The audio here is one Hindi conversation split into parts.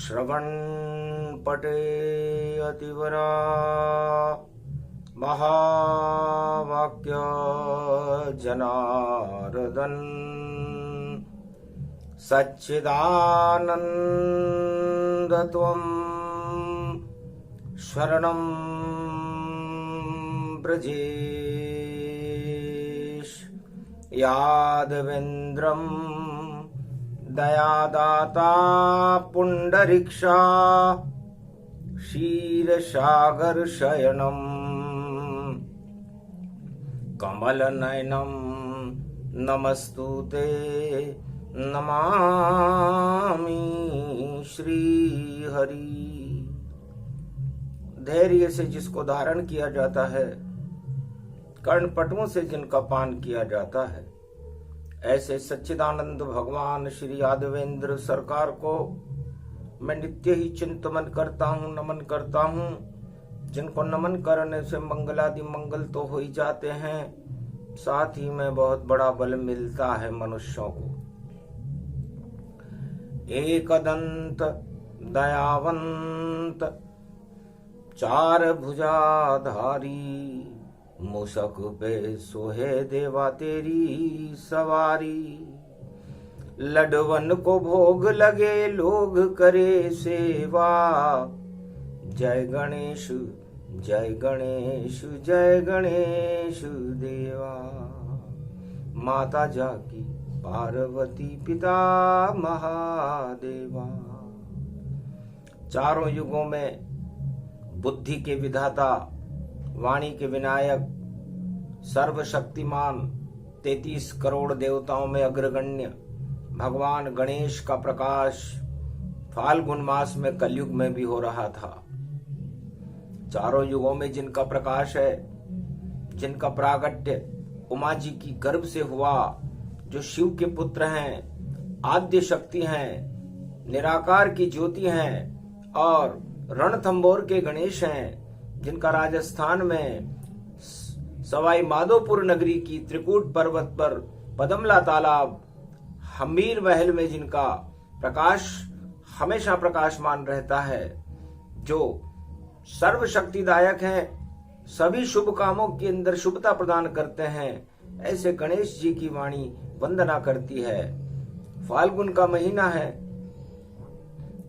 श्रवणपटे अतिवरा महावाक्य जनार्दन सच्चिदानंद त्वं शरणं ब्रजेश यादवेन्द्रं दयादाता पुंडरीक्षा क्षीरसागर शयनम कमलनयनम नमस्तुते नमामि श्रीहरि। धैर्य से जिसको धारण किया जाता है, कर्णपटुओं से जिनका पान किया जाता है, ऐसे सच्चिदानंद भगवान श्री यादवेंद्र सरकार को मैं नित्य ही चिंतन करता हूँ, नमन करता हूँ। जिनको नमन करने से मंगलादि मंगल तो हो ही जाते हैं, साथ ही में बहुत बड़ा बल मिलता है मनुष्यों को। एकदंत दयावंत चार भुजाधारी, मूषक पे सोहे देवा तेरी सवारी। लडवन को भोग लगे लोग करे सेवा, जय गणेश जय गणेश जय गणेश देवा। माता जाकी पार्वती पिता महादेवा। चारों युगों में बुद्धि के विधाता, वाणी के विनायक, सर्वशक्तिमान, 33 करोड़ देवताओं में अग्रगण्य भगवान गणेश का प्रकाश फाल्गुन मास में कलयुग में भी हो रहा था। चारों युगों में जिनका प्रकाश है, जिनका प्रागट्य उमा जी की गर्भ से हुआ, जो शिव के पुत्र हैं, आद्य शक्ति हैं, निराकार की ज्योति हैं और रणथंबोर के गणेश हैं, जिनका राजस्थान में सवाई माधोपुर नगरी की त्रिकूट पर्वत पर पदमला तालाब हमीर महल में जिनका प्रकाश हमेशा प्रकाशमान रहता है, जो सर्वशक्तिदायक हैं, सभी शुभ कामों के अंदर शुभता प्रदान करते हैं, ऐसे गणेश जी की वाणी वंदना करती है। फाल्गुन का महीना है,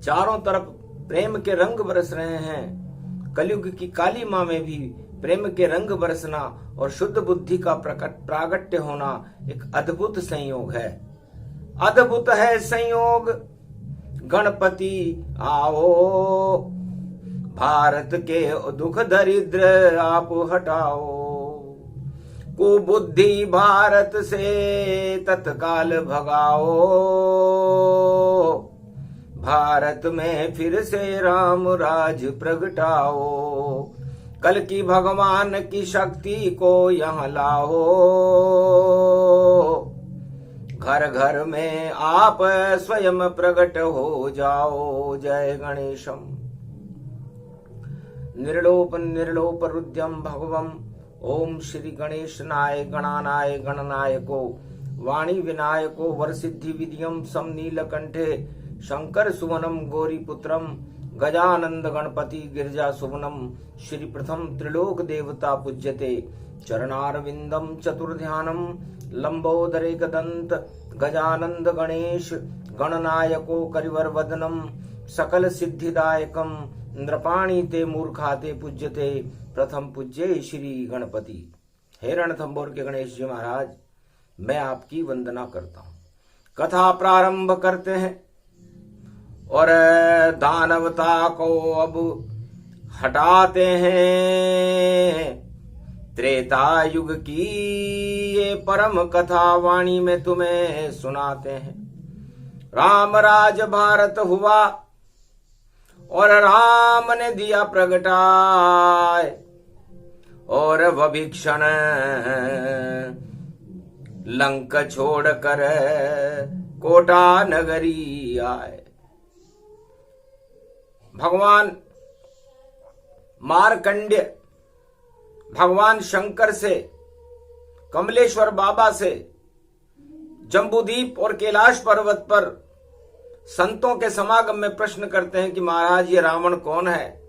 चारों तरफ प्रेम के रंग बरस रहे हैं। कलयुग की काली मां में भी प्रेम के रंग बरसना और शुद्ध बुद्धि का प्रागट्य होना एक अद्भुत संयोग है। अद्भुत है संयोग गणपति आओ, भारत के दुख दरिद्र आप हटाओ। कुबुद्धि भारत से तत्काल भगाओ, भारत में फिर से राम राज प्रगटाओ। कल की भगवान की शक्ति को यहाँ लाओ, घर घर में आप स्वयं प्रकट हो जाओ। जय गणेशम। निर्लोप निर्लोप रुद्यम भगवम ओम श्री गणेशनाय गणानाय गणनायको वाणी विनायको वरसिद्धि विधियम सम नीलकंठे शंकर सुवनम गौरीपुत्रम गजानंद गणपति गिरिजा सुवनम। श्री प्रथम त्रिलोक देवता पूज्यते चरणारविंदम चतुर्ध्यानम लंबोदरेकदंत गजानंद गणेश गणनायको करिवर वदनम सकल सिद्धिदायकम नृपाणी ते मूर्खाते पूज्यते प्रथम पूज्य श्री गणपति। हे रणथंबोर के गणेश जी महाराज, मैं आपकी वंदना करता हूँ। कथा प्रारंभ करते हैं और दानवता को अब हटाते हैं। त्रेता युग की ये परम कथा वाणी में तुम्हें सुनाते हैं। राम राज भारत हुआ और राम ने दिया प्रगटाए, और वह भी क्षण लंक छोड़कर कोटा नगरी आए। भगवान मार्कंड्य भगवान शंकर से, कमलेश्वर बाबा से जम्बूद्वीप और कैलाश पर्वत पर संतों के समागम में प्रश्न करते हैं कि महाराज ये रावण कौन है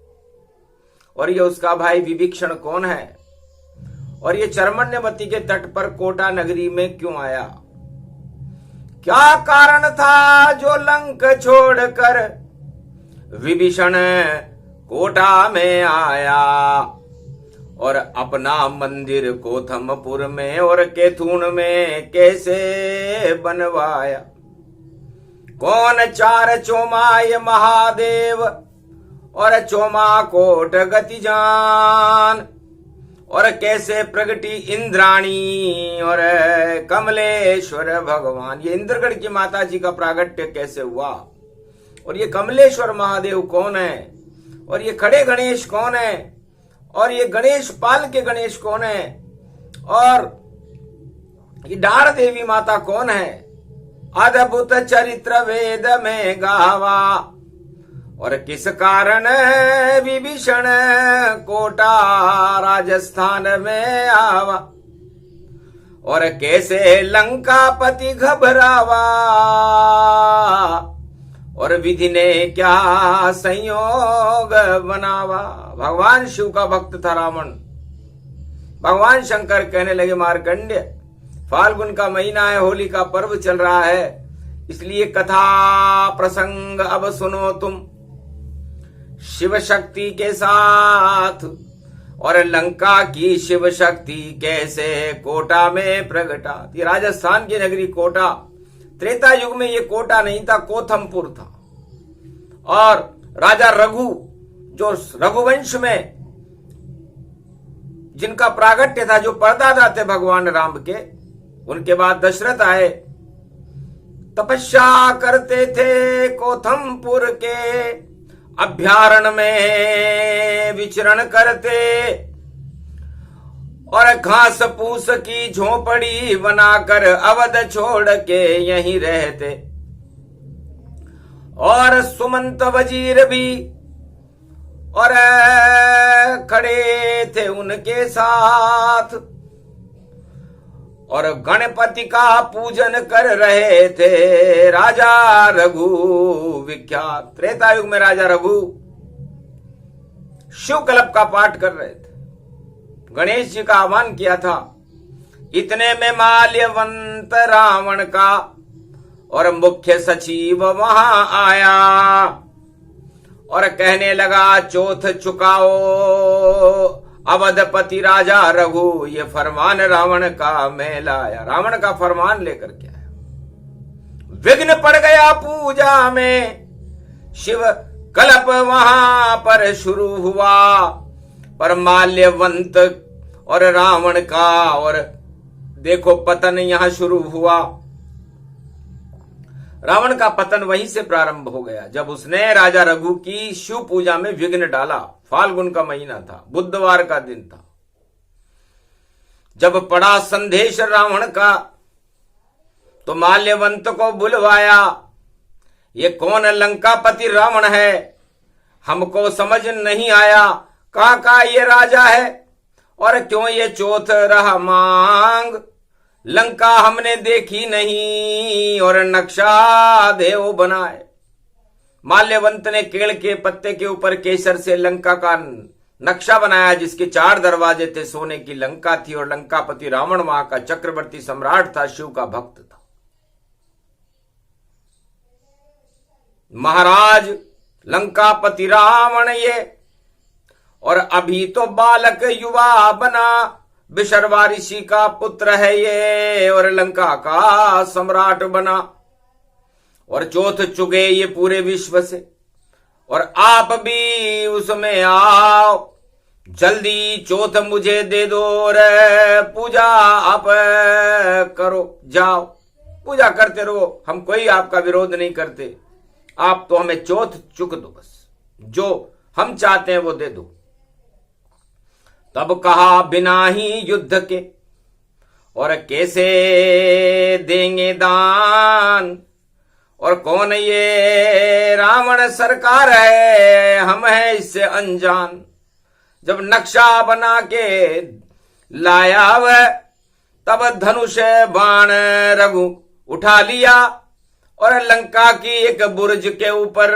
और ये उसका भाई विभीषण कौन है और ये चर्मण्यवती के तट पर कोटा नगरी में क्यों आया? क्या कारण था जो लंक छोड़कर विभीषण कोटा में आया और अपना मंदिर कोथमपुर में और केथुन में कैसे बनवाया? कौन चार चोमाय महादेव और चोमा कोट गति जान और कैसे प्रगति इंद्राणी और कमलेश्वर भगवान? ये इंद्रगढ़ की माता जी का प्रागट्य कैसे हुआ और ये कमलेश्वर महादेव कौन है और ये खड़े गणेश कौन है और ये गणेश पाल के गणेश कौन है और ये डार देवी माता कौन है? अद्भुत चरित्र वेद में गावा और किस कारण विभीषण कोटा राजस्थान में आवा और कैसे लंकापति घबरावा और विधि ने क्या संयोग बनावा? भगवान शिव का भक्त था रावण। भगवान शंकर कहने लगे मार्कंडेय, फाल्गुन का महीना है, होली का पर्व चल रहा है, इसलिए कथा प्रसंग अब सुनो तुम शिव शक्ति के साथ और लंका की शिव शक्ति कैसे कोटा में प्रगटा। ये राजस्थान की नगरी कोटा, त्रेता युग में ये कोटा नहीं था, कोथमपुर था। और राजा रघु जो रघुवंश में जिनका प्रागट्य था, जो परदादा थे भगवान राम के, उनके बाद दशरथ आए, तपस्या करते थे कोथमपुर के अभ्यारण्य में विचरण करते और घास फूस की झोपड़ी बनाकर अवध छोड़ के यहीं रहते और सुमंत वजीर भी और खड़े थे उनके साथ और गणपति का पूजन कर रहे थे राजा रघु विख्यात। त्रेता युग में राजा रघु शिव कल्प का पाठ कर रहे थे, गणेश जी का आह्वान किया था। इतने में माल्यवंत रावण का और मुख्य सचिव वहां आया और कहने लगा, चौथ चुकाओ अवधपति राजा रघु, ये फरमान रावण का मैं लाया। रावण का फरमान लेकर के आया। विघ्न पड़ गया पूजा में, शिव कल्प वहां पर शुरू हुआ, पर माल्यवंत और रावण का और देखो पतन यहां शुरू हुआ। रावण का पतन वहीं से प्रारंभ हो गया जब उसने राजा रघु की शिव पूजा में विघ्न डाला। फाल्गुन का महीना था, बुधवार का दिन था। जब पड़ा संदेश रावण का तो माल्यवंत को बुलवाया। ये कौन लंकापति रावण है, हमको समझ नहीं आया। कहाँ का ये राजा है और क्यों ये चौथ रहा मांग। लंका हमने देखी नहीं और नक्शा देव बनाए। माल्यवंत ने केड़ के पत्ते के ऊपर केसर से लंका का नक्शा बनाया, जिसके 4 दरवाजे थे। सोने की लंका थी और लंकापति रावण वहां का चक्रवर्ती सम्राट था, शिव का भक्त था। महाराज लंकापति रावण ये, और अभी तो बालक युवा बना, विशर्वा ऋषि का पुत्र है ये और लंका का सम्राट बना। और चौथ चुगे ये पूरे विश्व से और आप भी उसमें आओ। जल्दी चौथ मुझे दे दो और पूजा आप करो। जाओ पूजा करते रहो, हम कोई आपका विरोध नहीं करते। आप तो हमें चौथ चुक दो, बस जो हम चाहते हैं वो दे दो। तब कहा बिना ही युद्ध के और कैसे देंगे दान, और कौन ये रावण सरकार है, हम है इससे अनजान। जब नक्शा बना के लाया वह, तब धनुष बाण रघु उठा लिया और लंका की एक बुर्ज के ऊपर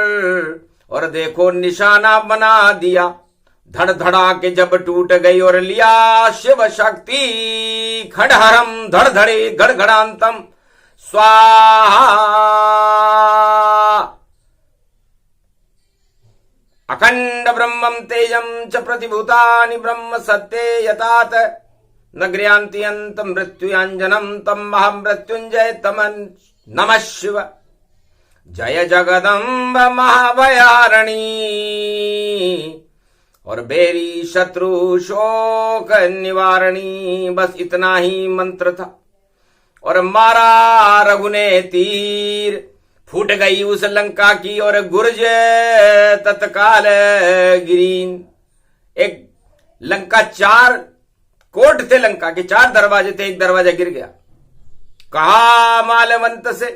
और देखो निशाना बना दिया। धड़ धड़ा के जब टूट गई और लिया शिव शक्ति खंडहरम धड़धड़े गड़गड़ांतम स्वाहा। अखंड ब्रह्मं तेजं च प्रतिभूतानि ब्रह्म सत्ये यतात नगर्यान्ति अंत मृत्युञ्जनम तम महामृत्युंजय तमन नमः शिव। जय जगदम्ब महाभयारणी और बेरी शत्रु शोक निवारणी। बस इतना ही मंत्र था और मारा रघु ने तीर। फूट गई उस लंका की और गुर्ज तत्काल गिरीन। एक लंका 4 कोट थे, लंका के 4 दरवाजे थे, एक दरवाजा गिर गया। कहा मालवंत से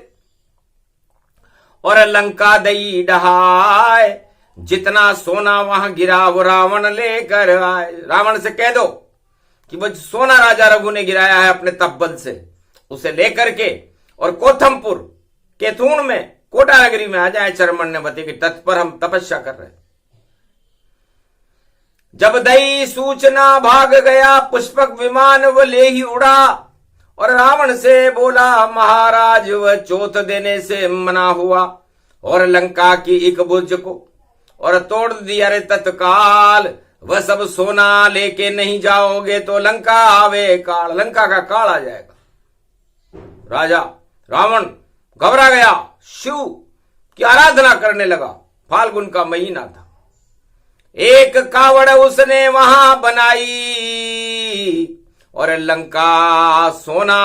और लंका दई डहाए। जितना सोना वहां गिरा वो रावण लेकर आए। रावण से कह दो कि वो सोना राजा रघु ने गिराया है अपने तब्बल से, उसे लेकर के और कोथमपुर केतून में कोटा नगरी में आ जाए चरमण्यवती के तट पर, हम तपस्या कर रहे हैं। जब दई सूचना भाग गया पुष्पक विमान वो ले ही उड़ा और रावण से बोला महाराज वह चोट देने से मना हुआ और लंका की एक बुर्ज को और तोड़ दिया रे तत्काल। वह सब सोना लेके नहीं जाओगे तो लंका आवे काल, लंका का काल आ जाएगा। राजा रावण घबरा गया, शिव की आराधना करने लगा। फाल्गुन का महीना था। एक कावड़ उसने वहां बनाई और लंका सोना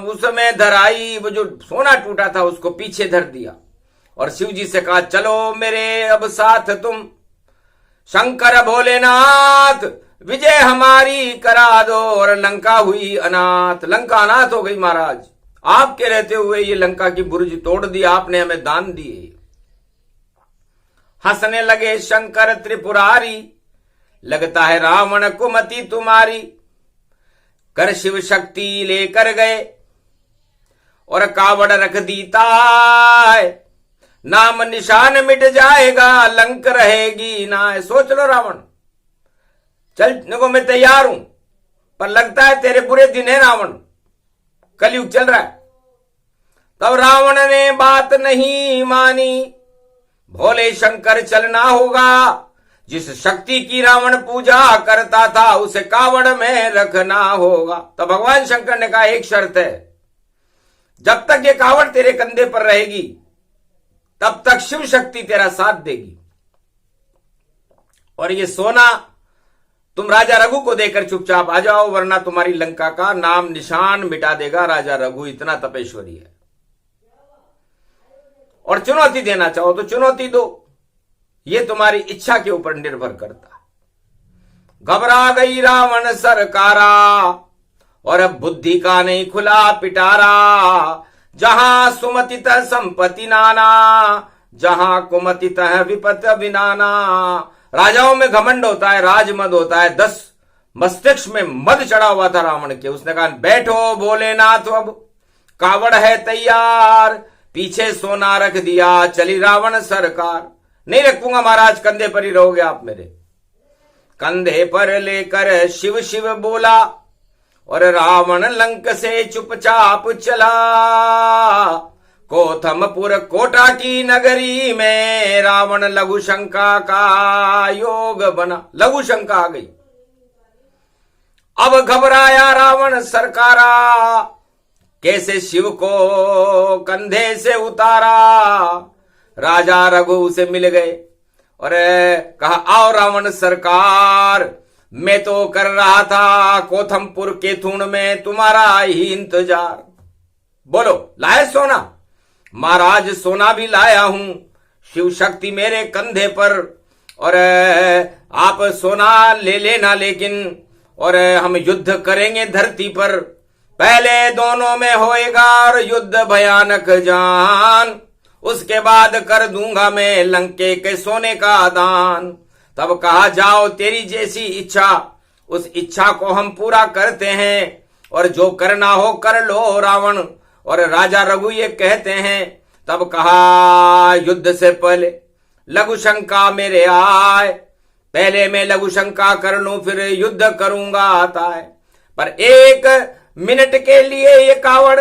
उसमें धराई। वो जो सोना टूटा था उसको पीछे धर दिया और शिव जी से कहा चलो मेरे अब साथ तुम, शंकर भोलेनाथ विजय हमारी करा दो। और लंका हुई अनाथ, लंका अनाथ हो गई महाराज। आपके रहते हुए ये लंका की बुर्ज तोड़ दी, आपने हमें दान दिए। हंसने लगे शंकर त्रिपुरारी, लगता है रावण कुमति तुम्हारी। कर शिव शक्ति लेकर गए और कावड़ रख दीता है। नाम निशान मिट जाएगा लंक रहेगी ना। सोच लो रावण, चलने को मैं तैयार हूं पर लगता है तेरे बुरे दिन है रावण, कलयुग चल रहा है। तब रावण ने बात नहीं मानी, भोले शंकर चलना होगा। जिस शक्ति की रावण पूजा करता था उसे कावड़ में रखना होगा। तब भगवान शंकर ने कहा एक शर्त है, जब तक ये कावड़ तेरे कंधे पर रहेगी तब तक शिव शक्ति तेरा साथ देगी और ये सोना तुम राजा रघु को देकर चुपचाप आ जाओ, वरना तुम्हारी लंका का नाम निशान मिटा देगा राजा रघु। इतना तपेश्वरी है। और चुनौती देना चाहो तो चुनौती दो, ये तुम्हारी इच्छा के ऊपर निर्भर करता। घबरा गई रावण सरकारा और अब बुद्धि का नहीं खुला पिटारा। जहां सुमति तह संपत्ति नाना, जहां कुमति तह विपत विनाना। राजाओं में घमंड होता है, राजमद होता है। 10 मस्तिष्क में मद चढ़ा हुआ था रावण के। उसने कहा बैठो भोलेनाथ, अब कावड़ है तैयार, पीछे सोना रख दिया, चली रावण सरकार। नहीं रखूंगा महाराज, कंधे पर ही रहोगे आप मेरे। कंधे पर लेकर शिव शिव बोला और रावण लंक से चुपचाप चला। कोथमपुर कोटा की नगरी में रावण लघु शंका का योग बना। लघु शंका आ गई। अब घबराया रावण सरकारा, कैसे शिव को कंधे से उतारा। राजा रघु से मिल गए और कहा आओ रावण सरकार, मैं तो कर रहा था कोथमपुर केतून में तुम्हारा ही इंतजार। बोलो लाए सोना? महाराज सोना भी लाया हूं, शिव शक्ति मेरे कंधे पर। और आप सोना ले लेना, लेकिन और हम युद्ध करेंगे धरती पर। पहले दोनों में होएगा और युद्ध भयानक जान, उसके बाद कर दूंगा मैं लंके के सोने का दान। तब कहा जाओ तेरी जैसी इच्छा, उस इच्छा को हम पूरा करते हैं और जो करना हो कर लो रावण। और राजा रघु ये कहते हैं तब कहा युद्ध से पहले लघु शंका मेरे आए, पहले मैं लघु शंका कर लूं फिर युद्ध करूंगा आता है। पर 1 मिनट के लिए ये कावड़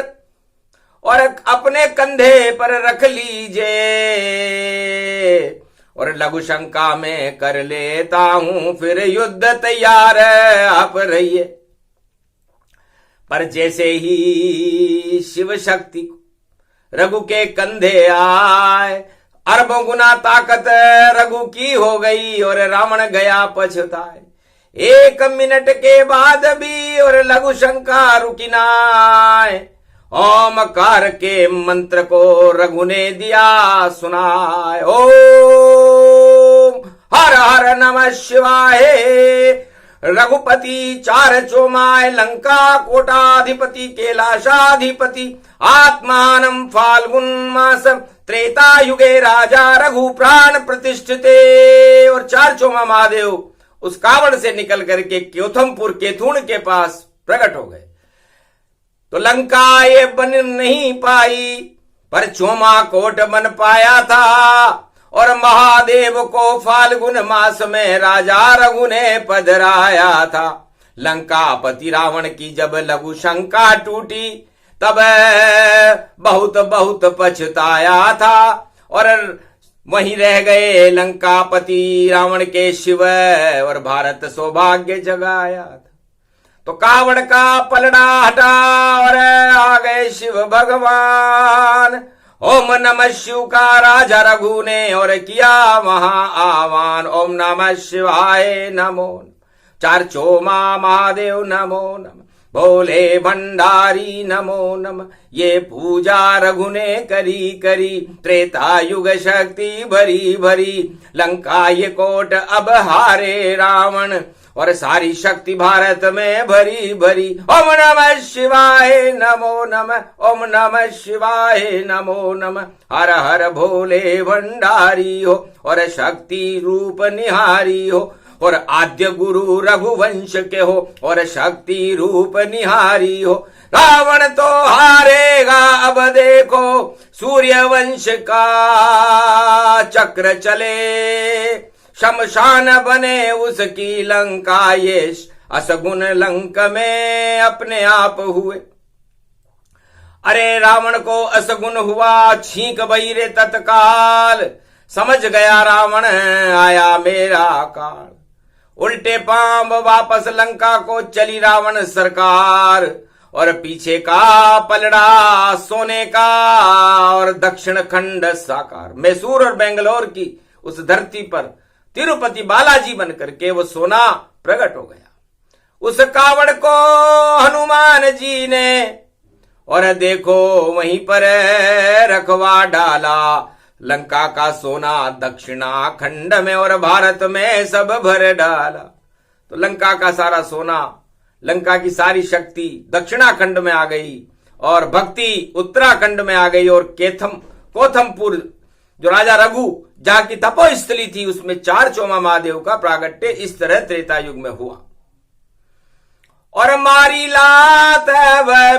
और अपने कंधे पर रख लीजिए और लघु शंका में कर लेता हूं फिर युद्ध तैयार आप रहिए। पर जैसे ही शिव शक्ति रघु के कंधे आए, अरबों गुना ताकत रघु की हो गई और रावण गया पछताए। 1 मिनट के बाद भी और लघु शंका रुकी नाय, ओमकार के मंत्र को रघु ने दिया सुनाए। ओम हर हर नमः शिवाय। रघुपति 4 चोमाय, लंका कोटाधिपति कैलाशाधिपति, आत्मानं फाल्गुन मास त्रेता युगे राजा रघु प्राण प्रतिष्ठिते। और 4 चोमा महादेव उस कावड़ से निकल करके क्योथमपुर केथुन के पास प्रकट हो गए। तो लंका ये बन नहीं पाई पर चोमा कोट बन पाया था और महादेव को फाल्गुन मास में राजा रघु ने पधराया था। लंकापति रावण की जब लघु शंका टूटी तब बहुत बहुत पछताया था और वहीं रह गए लंकापति रावण के शिव और भारत सौभाग्य जगाया था। तो कावड़ का पलड़ा हटा और आ गए शिव भगवान। ओम नमः शिव का राजा रघु ने और किया वहां आह्वान। ओम नमः शिवाय नमो, 4 चोमा महादेव नमो नमः, भोले भंडारी नमो नमः। ये पूजा रघु ने करी करी, त्रेता युग शक्ति भरी भरी। लंका ये कोट अब हारे रावण और सारी शक्ति भारत में भरी भरी। ओम नमः शिवाय नमो नमः, ओम नमः शिवाय नमो नमः। हर हर भोले भंडारी हो और शक्ति रूप निहारी हो और आद्य गुरु रघुवंश के हो और शक्ति रूप निहारी हो। रावण तो हारेगा अब देखो, सूर्य वंश का चक्र चले। शमशान बने उसकी लंका, ये असगुन लंक में अपने आप हुए। अरे रावण को असगुन हुआ, छींक बहिरे तत्काल। समझ गया रावण आया मेरा काल। उल्टे पांव वापस लंका को चली रावण सरकार और पीछे का पलड़ा सोने का और दक्षिण खंड साकार। मैसूर और बेंगलोर की उस धरती पर तिरुपति बालाजी बनकर के वो सोना प्रकट हो गया। उस कावड़ को हनुमान जी ने और देखो वहीं पर रखवा डाला। लंका का सोना दक्षिणाखंड में और भारत में सब भर डाला। तो लंका का सारा सोना, लंका की सारी शक्ति दक्षिणाखंड में आ गई और भक्ति उत्तराखंड में आ गई। और कोथमपुर जो राजा रघु जहां की तपोस्थली थी उसमें 4 चोमा महादेव का प्रागट्य इस तरह त्रेता युग में हुआ। और मारी लात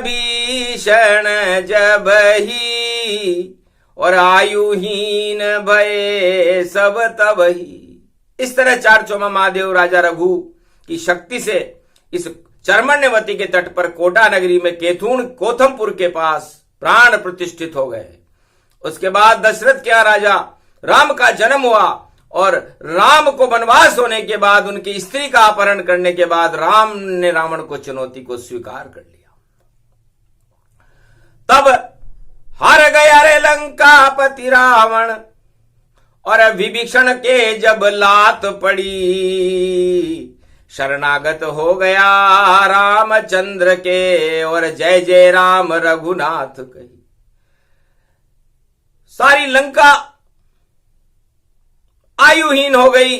भीषण जब ही और आयुहीन भये सब तब ही। इस तरह 4 चोमा महादेव राजा रघु की शक्ति से इस चर्मण्यवती के तट पर कोटा नगरी में कोथमपुर के पास प्राण प्रतिष्ठित हो गए। उसके बाद दशरथ के यहाँ राजा राम का जन्म हुआ और राम को वनवास होने के बाद उनकी स्त्री का अपहरण करने के बाद राम ने रावण को चुनौती को स्वीकार कर लिया। तब हार गया रे लंकापति रावण और विभीषण के जब लात पड़ी, शरणागत हो गया रामचंद्र के और जय जय राम रघुनाथ कही। सारी लंका आयुहीन हो गई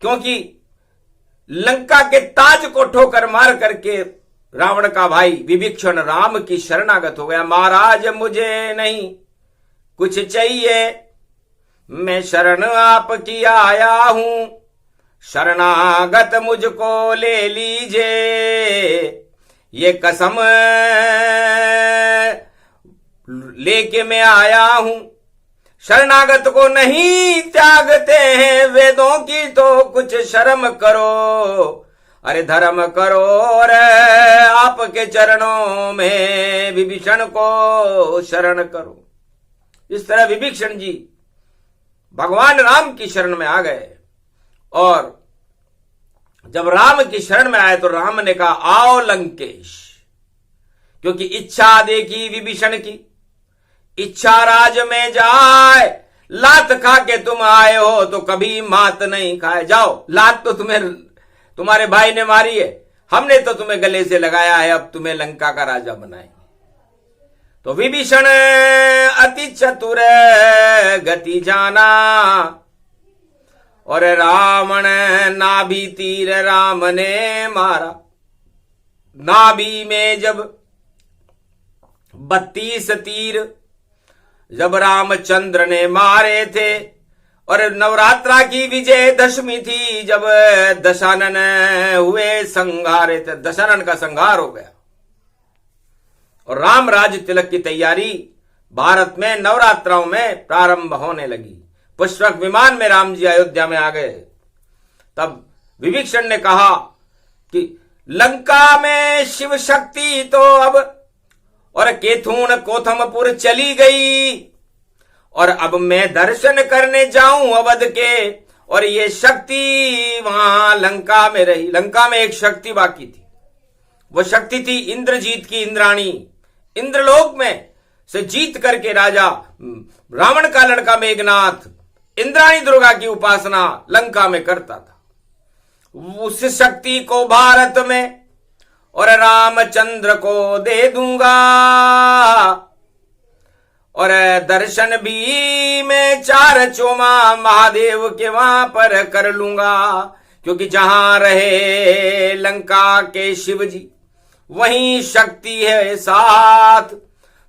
क्योंकि लंका के ताज को ठोकर मार करके रावण का भाई विभीषण राम की शरणागत हो गया। महाराज मुझे नहीं कुछ चाहिए, मैं शरण आपकी आया हूं, शरणागत मुझको ले लीजिए। ये कसम लेके मैं आया हूं। शरणागत को नहीं त्यागते हैं, वेदों की तो कुछ शर्म करो। अरे धर्म करो और आपके चरणों में विभीषण को शरण करो। इस तरह विभीषण जी भगवान राम की शरण में आ गए, और जब राम की शरण में आए तो राम ने कहा आओ लंकेश, क्योंकि इच्छा देखी विभीषण की, इच्छा राज में जाए, लात खा के तुम आए हो तो कभी मात नहीं खाए। जाओ, लात तो तुम्हारे भाई ने मारी है, हमने तो तुम्हें गले से लगाया है, अब तुम्हें लंका का राजा बनाएंगे। तो विभीषण अति चतुर गति जाना, और रावण नाभि तीर राम ने मारा। नाभि में जब 32 तीर जब रामचंद्र ने मारे थे, और नवरात्रा की विजय दशमी थी जब दशानन हुए संहारे थे, दशानन का संहार हो गया, और राम राज तिलक की तैयारी भारत में नवरात्राओं में प्रारंभ होने लगी। पुष्पक विमान में राम जी अयोध्या में आ गए। तब विभीषण ने कहा कि लंका में शिव शक्ति तो अब और केथून कोथमपुर चली गई, और अब मैं दर्शन करने जाऊं अवध के, और ये शक्ति वहां लंका में रही। लंका में एक शक्ति बाकी थी, वो शक्ति थी इंद्रजीत की इंद्राणी। इंद्रलोक में से जीत करके राजा रावण का लड़का मेघनाथ इंद्राणी दुर्गा की उपासना लंका में करता था। उस शक्ति को भारत में और रामचंद्र को दे दूंगा, और दर्शन भी मैं 4 चोमा महादेव के वहां पर कर लूंगा, क्योंकि जहां रहे लंका के शिव जी वहीं शक्ति है साथ।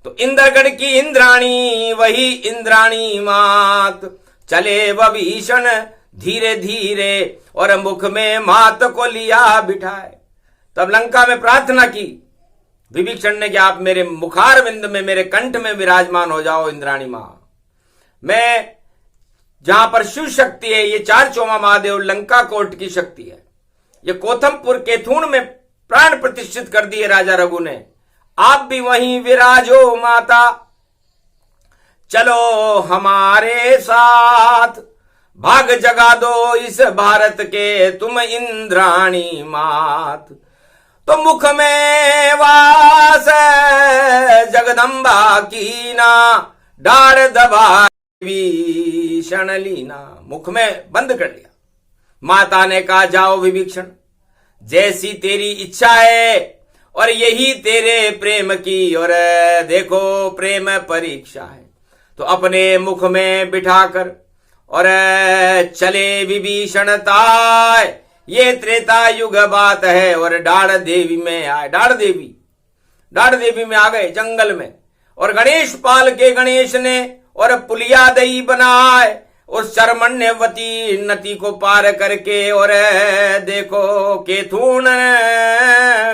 तो इंद्रगढ़ की इंद्राणी वही इंद्राणी मात, चले विभीषण धीरे धीरे और मुख में मात को लिया बिठाए। तब लंका में प्रार्थना की विभीषण ने कि आप मेरे मुखार बिंद में, मेरे कंठ में विराजमान हो जाओ इंद्राणी मां। मैं जहां पर शिव शक्ति है, ये 4 चोमा महादेव लंका कोट की शक्ति है, ये कोथमपुर केथून में प्राण प्रतिष्ठित कर दिए राजा रघु ने, आप भी वहीं विराजो माता, चलो हमारे साथ, भाग जगा दो इस भारत के तुम इंद्राणी मात। तो मुख में वास जगदम्बा की ना, डाढ़ दबा विभीषण लीना। मुख में बंद कर लिया। माता ने कहा जाओ विभीषण, जैसी तेरी इच्छा है, और यही तेरे प्रेम की और देखो प्रेम परीक्षा है। तो अपने मुख में बिठाकर और चले विभीषण ताय, ये त्रेता युग बात है, और डाढ़ देवी में आए। डाढ़ देवी में आ गए जंगल में, और गणेश पाल के गणेश ने और पुलिया दई बनाए, और शर्मण्यवती नदी को पार करके और देखो केथून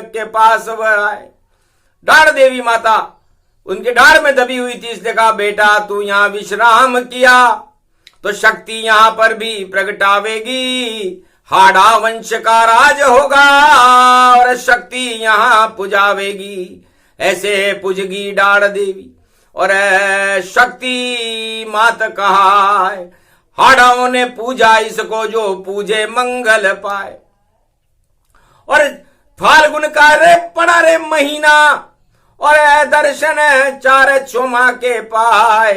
के पास वह आए। डाढ़ देवी माता उनके डाढ़ में दबी हुई थी, इसने कहा बेटा तू यहां विश्राम किया तो शक्ति यहां पर भी प्रगटावेगी, हाड़ा वंश का राज होगा और शक्ति यहां पुजावेगी। ऐसे पुजगी डाढ़ देवी और शक्ति मात कहा है, हाड़ाओं ने पूजा इसको जो पूजे मंगल पाए। और फाल्गुन का रे पड़ा रे महीना, और दर्शन 4 चोमा के पाए।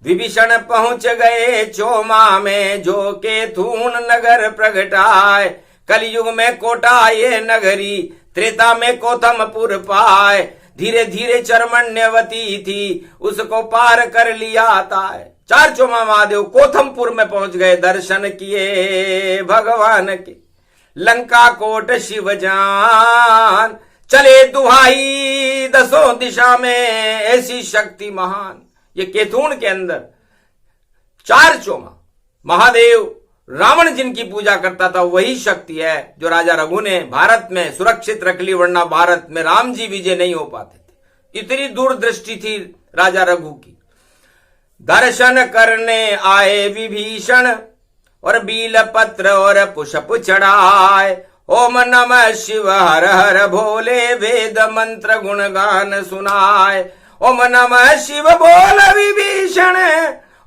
विभीषण पहुंच गए चोमा में, जो केथून नगर प्रगटाए। कलयुग में कोटा ये नगरी, त्रेता में कोथमपुर पाए। धीरे धीरे चरमण्यवती थी, उसको पार कर लिया था। 4 चोमा महादेव कोथमपुर में पहुंच गए, दर्शन किए भगवान के। लंका कोट शिव जान, चले दुहाई 10 दिशा में, ऐसी शक्ति महान। ये केथून के अंदर 4 चोमा महादेव रावण जिनकी पूजा करता था, वही शक्ति है जो राजा रघु ने भारत में सुरक्षित रख ली, वरना भारत में राम जी विजय नहीं हो पाते थे। इतनी दूरदृष्टि थी राजा रघु की। दर्शन करने आए विभीषण और बील पत्र और पुष्प चढ़ाए। ओम नमः शिव हर हर भोले, वेद मंत्र गुणगान सुनाए। ओम नमः शिव बोल विभीषण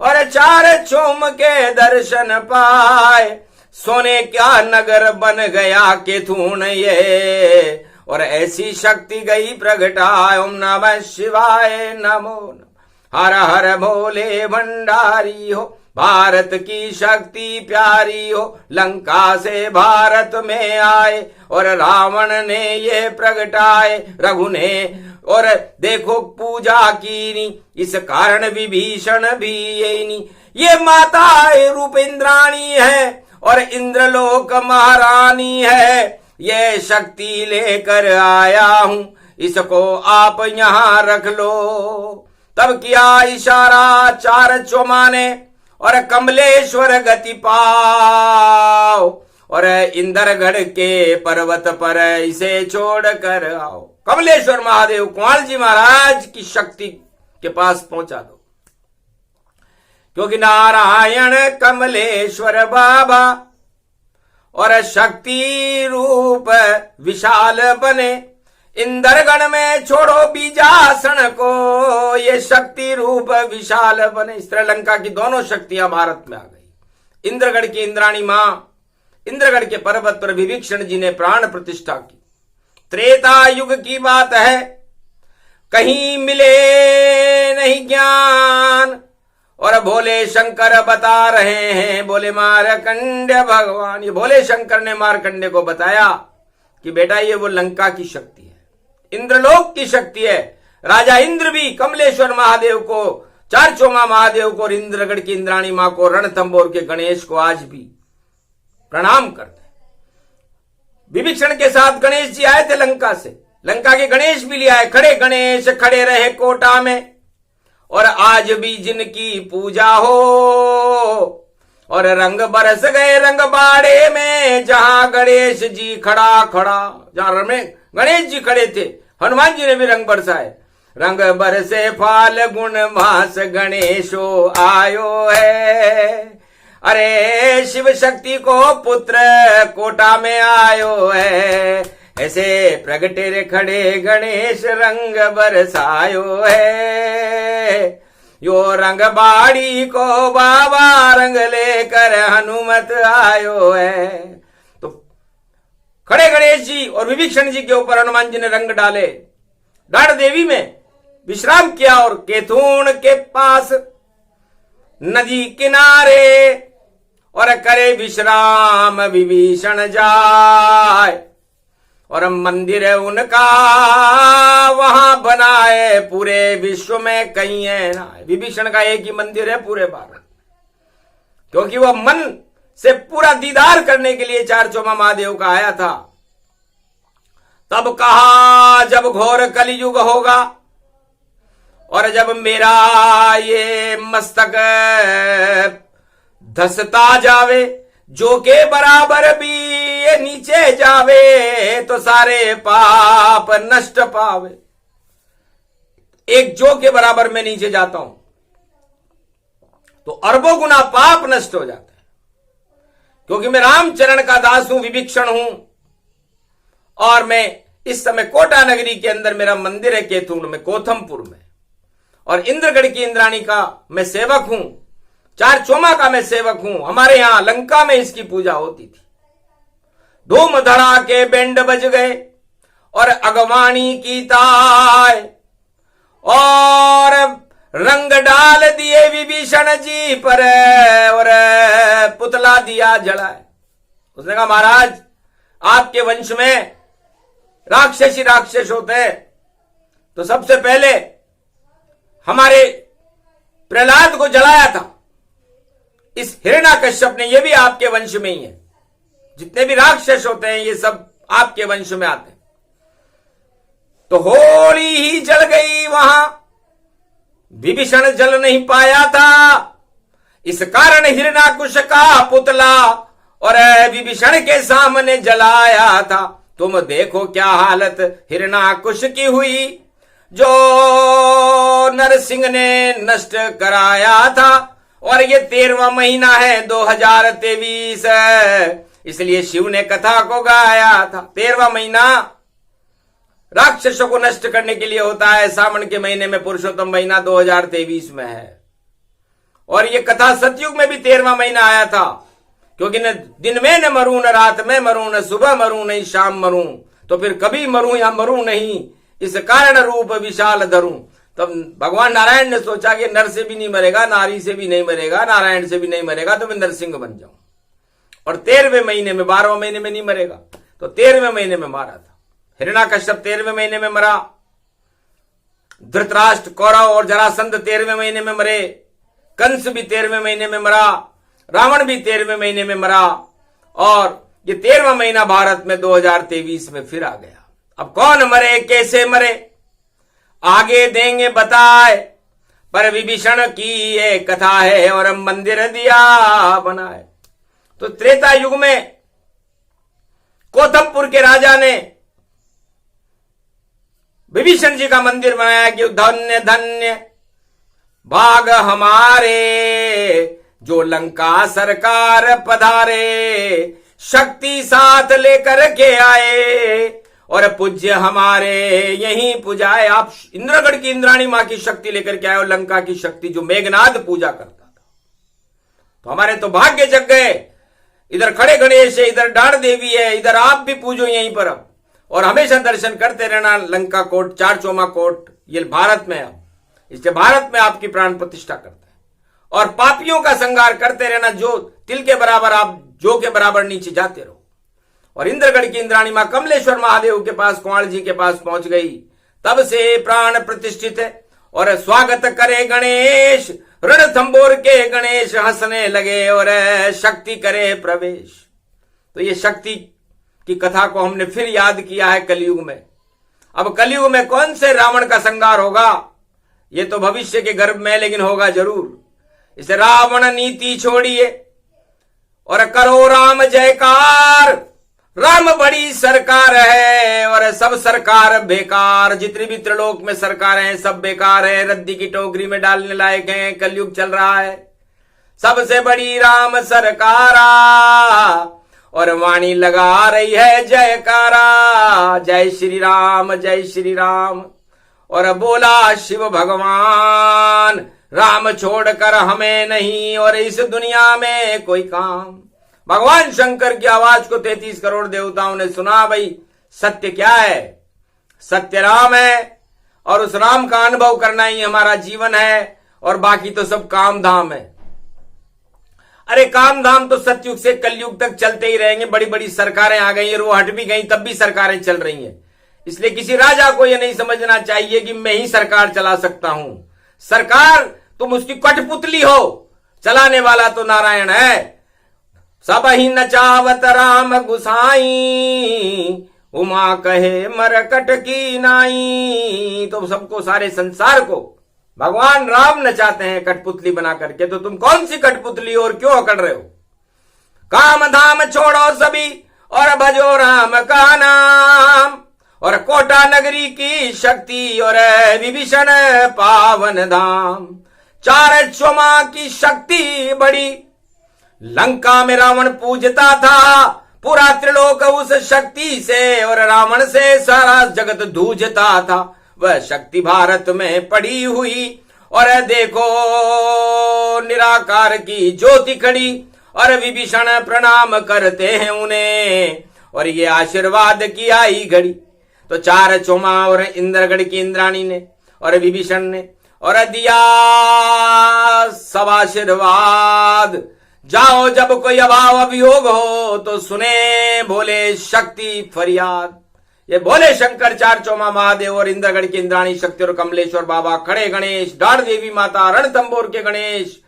और चार चोम के दर्शन पाए। सोने क्या नगर बन गया केतून ये, और ऐसी शक्ति गई प्रगटाए। ओम नमः शिवाय नमो हर हर भोले भंडारी हो, भारत की शक्ति प्यारी हो। लंका से भारत में आए और रावण ने ये प्रगटाए। रघु ने और देखो पूजा कीनी, इस कारण विभीषण भी यही। ये माता रूप इंद्राणी है और इंद्रलोक महारानी है। ये शक्ति लेकर आया हूं, इसको आप यहां रख लो। तब किया इशारा चार चोमा ने और कमलेश्वर गति पाओ, और इंद्रगढ़ के पर्वत पर इसे छोड़ कर आओ। कमलेश्वर महादेव कुंवाल जी महाराज की शक्ति के पास पहुंचा दो, क्योंकि नारायण कमलेश्वर बाबा और शक्ति रूप विशाल बने। इंद्रगण में छोड़ो बीजासन को, ये शक्ति रूप विशाल बने। श्रीलंका की दोनों शक्तियां भारत में आ गई। इंद्रगढ़ की इंद्राणी मां, इंद्रगढ़ के पर्वत पर विभीषण जी ने प्राण प्रतिष्ठा की। त्रेता युग की बात है, कहीं मिले नहीं ज्ञान, और भोले शंकर बता रहे हैं। बोले मारकंड्य भगवान, ये भोले शंकर ने मारकंड्य को बताया कि बेटा ये वो लंका की शक्ति है, इंद्रलोक की शक्ति है। राजा इंद्र भी कमलेश्वर महादेव को, चार चोमा महादेव को और इंद्रगढ़ की इंद्राणी मां को, रणथंबोर के गणेश को आज भी प्रणाम करते। विभीषण के साथ गणेश जी आए थे लंका से, लंका के गणेश भी ले आए। खड़े गणेश खड़े रहे कोटा में, और आज भी जिनकी पूजा हो, और रंग बरस गए रंग बाड़े में। जहां गणेश जी खड़ा खड़ा, जहां गणेश जी खड़े थे, हनुमान जी ने भी रंग बरसाए। रंग बरसे फाल्गुन मास गणेशो आयो है, अरे शिव शक्ति को पुत्र कोटा में आयो है। ऐसे प्रगटे रे खड़े गणेश रंग बरसायो है। यो रंग बाड़ी को बाबा रंग लेकर हनुमत आयो है। तो खड़े गणेश जी और विभीषण जी के ऊपर हनुमान जी ने रंग डाले। डाढ़ देवी में विश्राम किया और केतून के पास नदी किनारे और करे विश्राम विभीषण जाए। और मंदिर उनका वहां बनाए, पूरे विश्व में कहीं है ना। विभीषण का एक ही मंदिर है पूरे भारत, क्योंकि वह मन से पूरा दीदार करने के लिए चार चोमा महादेव का आया था। तब कहा जब घोर कलयुग होगा और जब मेरा ये मस्तक धसता जावे, जो के बराबर भी ये नीचे जावे, तो सारे पाप नष्ट पावे। एक जो के बराबर मैं नीचे जाता हूं तो अरबों गुना पाप नष्ट हो जाता है, क्योंकि मैं रामचरण का दास हूं, विभीषण हूं। और मैं इस समय कोटा नगरी के अंदर मेरा मंदिर है, केतुन में, कोथमपुर में। और इंद्रगढ़ की इंद्राणी का मैं सेवक हूं, चार चोमा का मैं सेवक हूं। हमारे यहां लंका में इसकी पूजा होती थी। धूम धड़ाके बेंड बज गए और अगवानी की ताय, और रंग डाल दिए विभीषण जी पर और पुतला दिया जलाए। उसने कहा महाराज आपके वंश में राक्षसी राक्षस होते हैं, तो सबसे पहले हमारे प्रहलाद को जलाया था इस हिरण्याकश्यप ने, ये भी आपके वंश में ही है। जितने भी राक्षस होते हैं ये सब आपके वंश में आते हैं। तो होली ही जल गई वहां, विभीषण जल नहीं पाया था। इस कारण हिरण्याकुश का पुतला और विभीषण के सामने जलाया था। तुम देखो क्या हालत हिरण्याकुश की हुई, जो नरसिंह ने नष्ट कराया था। और ये 13वां महीना है 2023, इसलिए शिव ने कथा को गाया था। 13वां महीना राक्षसों को नष्ट करने के लिए होता है। सावन के महीने में पुरुषोत्तम महीना 2023 में है। और ये कथा सतयुग में भी 13वां महीना आया था, क्योंकि न दिन में न मरूं, न रात में मरूं, न सुबह मरूं, नहीं शाम मरूं, तो फिर कभी मरूं या मरूं नहीं, इस कारण रूप विशाल धरूं। तब भगवान नारायण ने सोचा कि नर से भी नहीं मरेगा, नारी से भी नहीं मरेगा, नारायण से भी नहीं मरेगा, तो मैं नरसिंह बन जाऊं। और 13वें महीने में, 12वें महीने में नहीं मरेगा, तो 13वें महीने में मारा था। हिरण्याकश्यप 13वें महीने में मरा, धृतराष्ट्र, कौरव और जरासंध 13वें महीने में मरे, कंस भी 13वें महीने में मरा, रावण भी 13वें महीने में मरा। और ये 13वां महीना भारत में 2023 में फिर आ गया। अब कौन मरे, कैसे मरे, आगे देंगे बताए, पर विभीषण की ये कथा है और मंदिर दिया बनाए। तो त्रेता युग में कौतमपुर के राजा ने विभीषण जी का मंदिर बनाया कि धन्य धन्य भाग हमारे, जो लंका सरकार पधारे, शक्ति साथ लेकर के आए और पूज्य हमारे यहीं पुजाए। आप इंद्रगढ़ की इंद्राणी मां की शक्ति लेकर के आए और लंका की शक्ति जो मेघनाद पूजा करता था। तो हमारे तो भाग्य जग गए। इधर खड़े गणेश है, इधर डांड देवी है, इधर आप भी पूजो यहीं पर अब, और हमेशा दर्शन करते रहना। लंका कोट, चार चौमा कोट, ये भारत में है, इसलिए भारत में आपकी प्राण प्रतिष्ठा करते हैं। और पापियों का संहार करते रहना, जो तिल के बराबर आप जो के बराबर नीचे जाते रहो। और इंद्रगढ़ की इंद्राणी मां कमलेश्वर महादेव के पास, कुंवर जी के पास पहुंच गई, तब से प्राण प्रतिष्ठित है। और स्वागत करे गणेश, रणथंबोर के गणेश हंसने लगे और शक्ति करे प्रवेश। तो ये शक्ति की कथा को हमने फिर याद किया है कलयुग में। अब कलयुग में कौन से रावण का संहार होगा, ये तो भविष्य के गर्भ में, लेकिन होगा जरूर। इसे रावण नीति छोड़िए और करो राम जयकार। राम बड़ी सरकार है और सब सरकार बेकार। जितनी भी त्रिलोक में सरकार हैं सब बेकार है, रद्दी की टोकरी में डालने लायक हैं। कलयुग चल रहा है, सबसे बड़ी राम सरकारा, और वाणी लगा रही है जयकारा। जय श्री राम, जय श्री राम। और बोला शिव भगवान, राम छोड़कर हमें नहीं और इस दुनिया में कोई काम। भगवान शंकर की आवाज को 33 करोड़ देवताओं ने सुना। भाई सत्य क्या है, सत्य राम है, और उस राम का अनुभव करना ही हमारा जीवन है, और बाकी तो सब काम धाम है। अरे काम धाम तो सतयुग से कलयुग तक चलते ही रहेंगे। बड़ी बड़ी सरकारें आ गई और वो हट भी गई, तब भी सरकारें चल रही हैं। इसलिए किसी राजा को यह नहीं समझना चाहिए कि मैं ही सरकार चला सकता हूं। सरकार तुम उसकी कठपुतली हो, चलाने वाला तो नारायण है। सब ही नचावत राम गुसाई, उमा कहे मरकट की नाई। तो सबको, सारे संसार को भगवान राम नचाते हैं कठपुतली बना करके। तो तुम कौन सी कठपुतली हो और क्यों अकड़ रहे हो? काम धाम छोड़ो सभी और भजो राम का नाम, और कोटा नगरी की शक्ति और विभीषण पावन धाम। चार चौमा की शक्ति बड़ी, लंका में रावण पूजता था। पूरा त्रिलोक उस शक्ति से और रावण से सारा जगत धूजता था। वह शक्ति भारत में पड़ी हुई, और देखो निराकार की ज्योति खड़ी, और विभीषण प्रणाम करते हैं उन्हें, और ये आशीर्वाद की आई घड़ी। तो चार चौमा और इंद्रगढ़ की इंद्राणी ने और विभीषण ने और दिया सब आशीर्वाद। जाओ जब कोई अभाव अभियोग हो तो सुने भोले शक्ति फरियाद। ये भोले शंकर, चार चौमा महादेव और इंद्रगढ़ की इंद्राणी शक्ति और कमलेश्वर बाबा, खड़े गणेश, डाढ़ देवी माता, रणथंबोर के गणेश,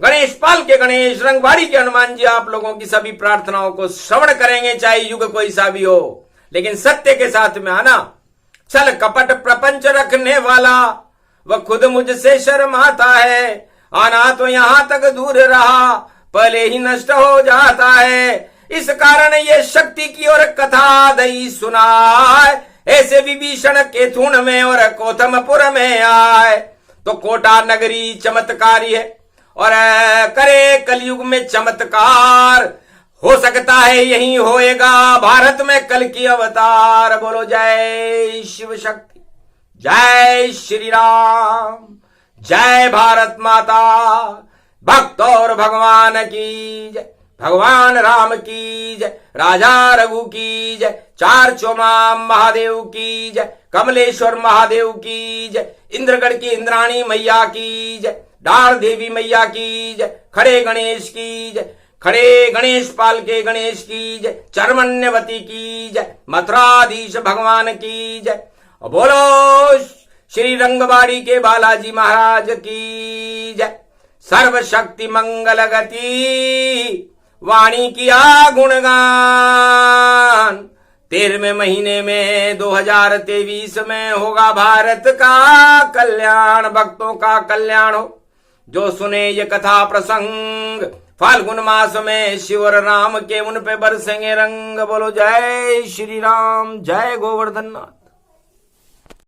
गणेश पाल के गणेश, रंगवाड़ी के हनुमान जी, आप लोगों की सभी प्रार्थनाओं को श्रवण करेंगे, चाहे युग कोई सा भी हो, लेकिन सत्य के साथ में आना। छल कपट प्रपंच रखने वाला वह खुद मुझसे शर्माता है। आना तो यहां तक दूर रहा, पहले ही नष्ट हो जाता है। इस कारण ये शक्ति की और कथा दई सुनाए, ऐसे भी विभीषण केथुन में और कोथमपुर में आए, तो कोटा नगरी चमत्कारी है और करे कलयुग में चमत्कार, हो सकता है यही होएगा भारत में कल की अवतार। बोलो जय शिव शक्ति, जय श्री राम, जय भारत माता। भक्त और भगवान की जय, भगवान राम की जय, राजा रघु की जय, चार चौमाम महादेव की जय, कमलेश्वर महादेव की जय, इंद्रगढ़ की इंद्राणी मैया की जय, डार देवी मैया की जय, खड़े गणेश की जय, खड़े गणेश पाल के गणेश की जय, चरमन्यवती की जय, मथुराधीश भगवान की जय। बोलो श्री रंगबाड़ी के बालाजी महाराज की जय। सर्वशक्ति मंगल गति वाणी किया गुणगान, 13वें महीने में 2023 में होगा भारत का कल्याण, भक्तों का कल्याण हो। जो सुने ये कथा प्रसंग, फाल्गुन मास में शिव और राम के उन पे बरसेंगे रंग। बोलो जय श्री राम, जय गोवर्धन नाथ।